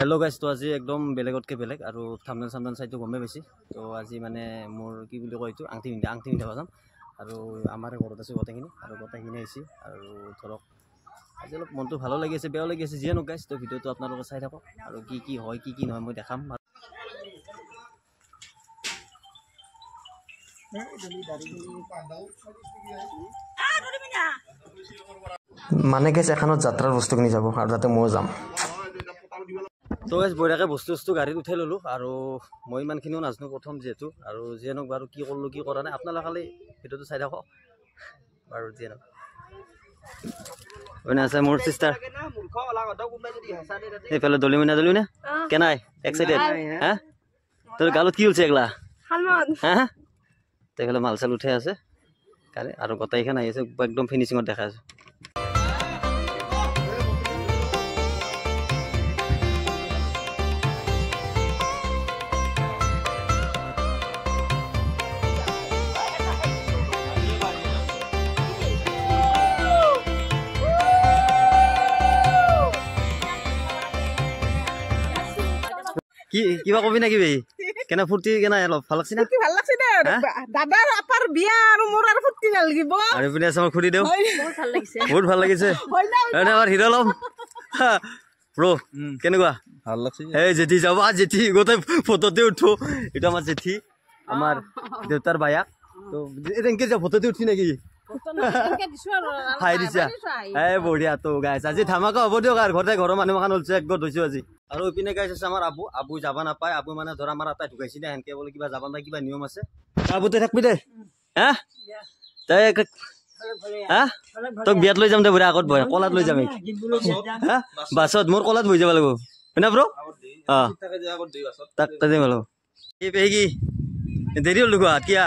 Hello' guys, তো আজি একদম বেলেগতকৈ বেলেগ আৰু থাম্বনেল চাম্বনেল চাইটো গমেই পাইছে। তো আজি মানে মোৰ কি বুলি কয় এইটো আংঠি পিন্ধাব যাম আৰু আমাৰ ঘৰত আছোঁ গোটেইখিনি আৰু গোটেইখিনি আহিছে আৰু ধৰক আজি অলপ মনটো ভালো লাগি আছে, বেয়াও লাগি আছে, যিয়ে নহওক গাইজ। তো ভিডিঅ'টো আপোনালোকে চাই থাকক আৰু কি হয় কি নহয় মই দেখাম। মানে গাইজ এখনত যাত্ৰাৰ বস্তু কিনি যাব আৰু তাতে ময়ো যাম। তো গাইজ বঢ়িয়াকৈ বস্তু গাড়ীত উঠাই ল'লোঁ আৰু মই ইমানখিনিও নাজানো প্ৰথম যিহেতু, আৰু যিয়ে নহওক বাৰু কি কৰিলোঁ কি কৰা নাই আপোনালোকে খালি ভিডিঅ'টো চাই থাকক বাৰু। যিয়ে নহওক মানে আছে মোৰ চিষ্টাৰ এইফালে দলিমইনা কেনাই এক্সাইটেড হা? তোৰ গালত কি হৈছে এগলা হা? এইফালে মাল চাল উঠাই আছে গাড়ী আৰু গোটেইখন আহি আছে, একদম ফিনিচিঙত দেখাই আছোঁ। কি কিবা কবি নেকি বে? কেনে ফূৰ্তি কেনে অলপ ভাল লাগছে না? ভাল লাগছে দে দাদাৰ আপাৰ বিয়া আৰু মোৰ আৰু ফূৰ্তি নালাগিব আৰু পিনে আছে মই খুলি দিওঁ। বহুত ভাল লাগিছে আমাৰ হিৰ' লম ব্ৰ। কেনেকুৱা ভাল লাগছে? এই জেঠি যাব জেঠি গোটেই ফটোতে উঠো। এইটো আমাৰ জেঠি, আমাৰ দেউতাৰ বায়াক। তো এনেকে যা ফটোতে উঠি নেকি খাই দিছা? এই বঢ়িয়া। তো গাইছ আজি ধামাকা হ'ব দিয়ক আৰু ঘৰৰ মানুহ এখন ওলছে একগত হৈছো আজি। আৰু ইপিনে গাইছ আছে আমাৰ আবু যাব নাপায়। আবু মানে ধৰা আমাৰ আটাই ঢুকাইছে দে, সেনেকে বোলে কিবা যাব নাই, কিবা নিয়ম আছে। আবুতে থাকবি দে হা? তই হা তোক বিয়াত লৈ যাম দে বুঢ়া, আগত বহে কলাত লৈ যাম হা? বাছত মোৰ কলাত বহি যাব লাগিব হয়না ব্ৰ? তাক তাতে ভাল কি পেহি কি দেৰি হ'ল দেখোৱা কিয়া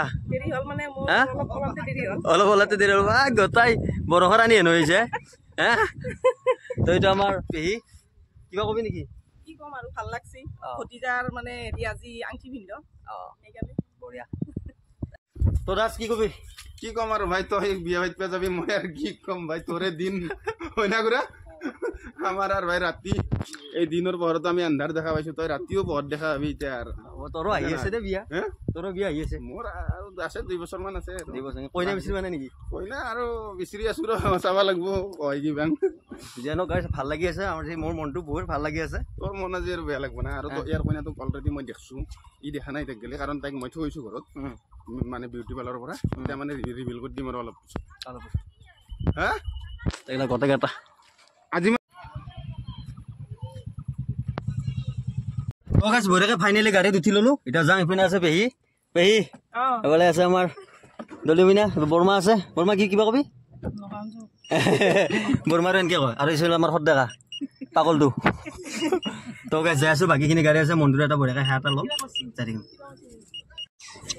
অলপ ওলাতে দেৰি হ'ল গোটাই বৰষৰ আনি হেনো হৈছে হা? তো এইটো আমাৰ পেহী। কিবা কবি নেকি? কি কম আৰু ভাল লাগছে ভতিজাৰ মানে আজি আংঠি পিন্ধ সেইকাৰণে বঢ়িয়া। তো দাস কি কবি? কি কম আৰু ভাই, তই বিয়া ভাইত যাবি, মই আৰু কি কম ভাই, তোৰে দিন হয় না গুৰা? আমাৰ আৰু ভাই ৰাতি এই দিনৰ পোহৰত আমি আন্ধাৰ দেখা পাইছো, তই ৰাতিও পোহৰ দেখা পাবি এতিয়া। আৰু তোৰো আহি আছে দে বিয়া? তোৰো বিয়া আহি আছে? মোৰ আৰু আছে 2 বছৰ মান আছে। 2 বছৰ কইনা বিচাৰি মানে নেকি? কইনা আৰু বিচাৰি আছো ৰ, চাব লাগিব কয় কি বাং। জানো গাইছ ভাল লাগি আছে আমাৰ, মোৰ মনটো বহুত ভাল লাগি আছে। তোৰ মন আজি আৰু বেয়া লাগব না? আৰু ইয়াৰ কইনাটোক অলৰেডি মই দেখছো, ই দেখা নাই তাক গেলে, কাৰণ তাইক মই থৈছো ঘৰত মানে বিউটি পাৰ্লাৰৰ পৰা। এতিয়া মানে ৰিভিল কৰি দিম আৰু অলপ হা এইগিলা গোটেইকেইটা আজি বঢ়িয়াকে ফাইনেলি গাড়ীত উঠি ললো। এতিয়া যাওঁ। ইপিনে আছে পেহী এফালে আছে আমাৰ দলিমিনা, বৰমা আছে। বৰমা কি কিবা কবি? বৰমাৰো এনেকে কয়। আৰু এইফালে আমাৰ সদ্দেকা পাগলটো। তো গাইছ যাই আছো, বাকীখিনি গাড়ী আছে। মন্দিৰ এটা বঢ়িয়াকে সেৱা এটা ল'ম, যাই থাকিম।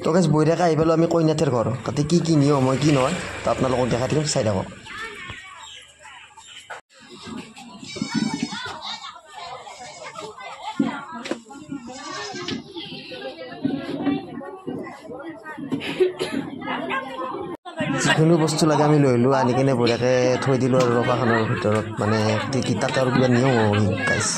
তো গাইছ বঢ়িয়াকে আহি পালোঁ আমি কইনাথেৰ ঘৰ। তাতে কি কি নিয়ম হয় কি নহয় তো আপোনালোকক দেখাই থাকিম, চাই থাকক। যিকোনো বস্তু লাগে আমি লৈ আহিলোঁ, আনি কিনে বঢ়িয়াকৈ থৈ দিলোঁ আৰু ৰভাখনৰ ভিতৰত। মানে তাতে আৰু কিবা নিয়ম হ'ব গাইছ।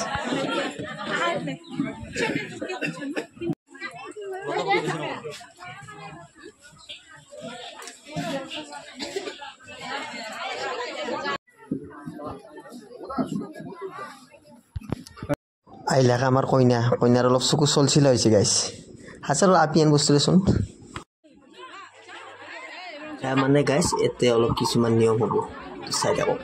আহিলাকে আমাৰ কইনাৰ অলপ চকু চলচিলা হৈছে গাইছ। হাজাৰ আপিয়ান বস্তু দেচোন মানে গাইছ। এতে অলপ কিছুমান নিয়ম হ'ব, চাই থাকক।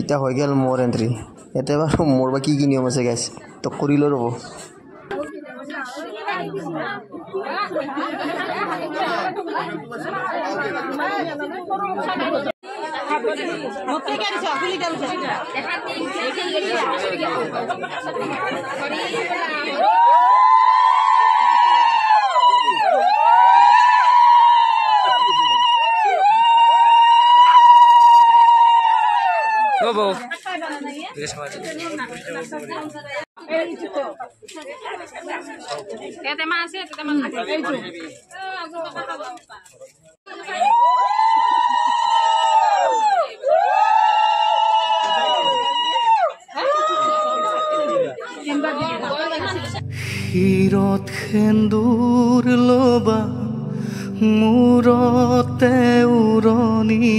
এটা হৈ গেল মোৰ এন্ট্ৰি ইয়াতে বাৰু মোৰ বা কি কি নিয়ম আছে গাইছ তো কৰিলো ৰ'ব Bobo. হিৰত সেন্দুৰ লবা মূৰতে উৰণি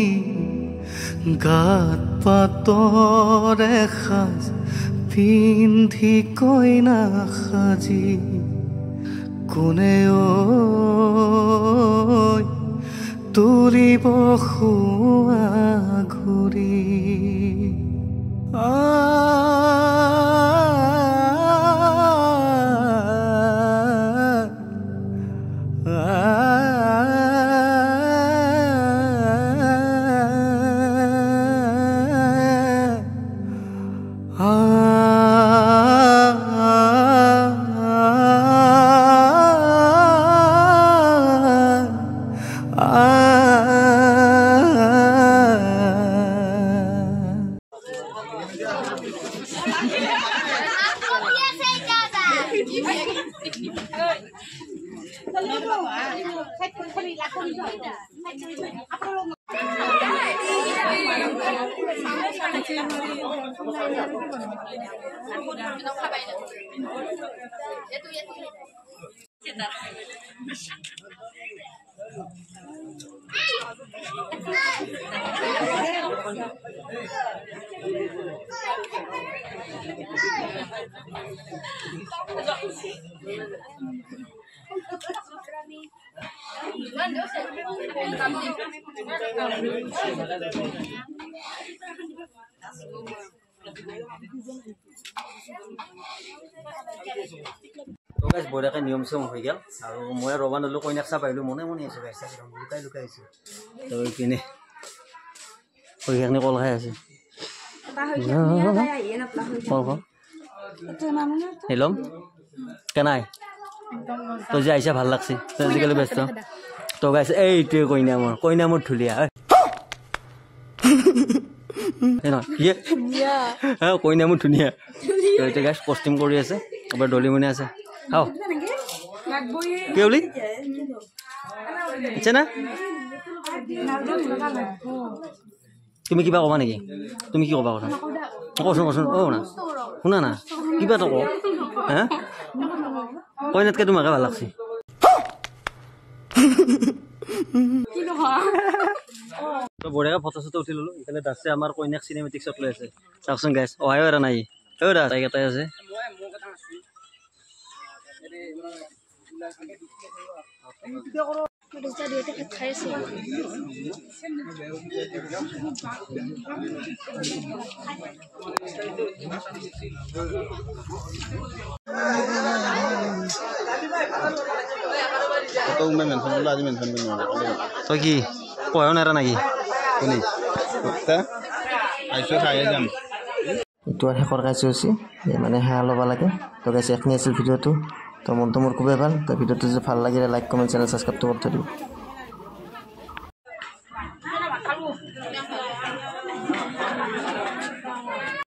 গাত পাতৰে সাজ পিন্ধি কইনা সাজি কোনে তুলিব শুৱা ঘূৰি তো গাইছ বঢ়িয়াকৈ নিয়ম চম হৈ গ'ল আৰু মই ৰবা নলো কইনাক চাহ পাইলোঁ মনে মনে আছোঁ গাইছ লুকাই লুকাই আছোঁ তো এইপিনে কইনাখিনি কল খাই আছে হেলম কেনাই তই যে আহিছা ভাল লাগছে আজিকালি ব্যস্ত তো গাইছ এইটোৱে কইনা মোৰ ধুলীয়া কইনা মোৰ ধুনীয়া তো এতিয়া গাইছ কষ্টিম কৰি আছে এবাৰ ডলিমনি আছে খাওঁ কি বুলি আছে না তুমি কিবা ক'বা নেকি তুমি কি ক'বা কথা কচোন অ' না শুনা না কিবা এটা কওঁ হা কইনাতকৈ তোমাকে ভাল লাগছে তো বঢ়িয়াকৈ ফটো চটো উঠি ল'লোঁ ইফালে দাসে আমাৰ কইনাক চিনেমেটিক্সত লৈ আছে চাওকচোন গাইছ অহায়ো এৰা নাই দাস তাইক এটাই আছে দুটা দুইটা ভাত খাই আছো তো मैं मेंशन করলে আজ মেনশন করব না তো কি পয়ও নেরা নাকি কোনি তা আইছো খাই যাম এইটো আৰু শেষৰ কাৰ্য হৈছে মানে সেয়া ল'ব লাগে তো গাইছে এখনি আছিল ভিডিঅ'টো তো মনটো মোৰ খুবেই ভাল তো ভিডিঅ'টো যদি ভাল লাগিলে লাইক কমেণ্ট চেনেল ছাবস্ক্ৰাইবটো কৰি থৈ দিব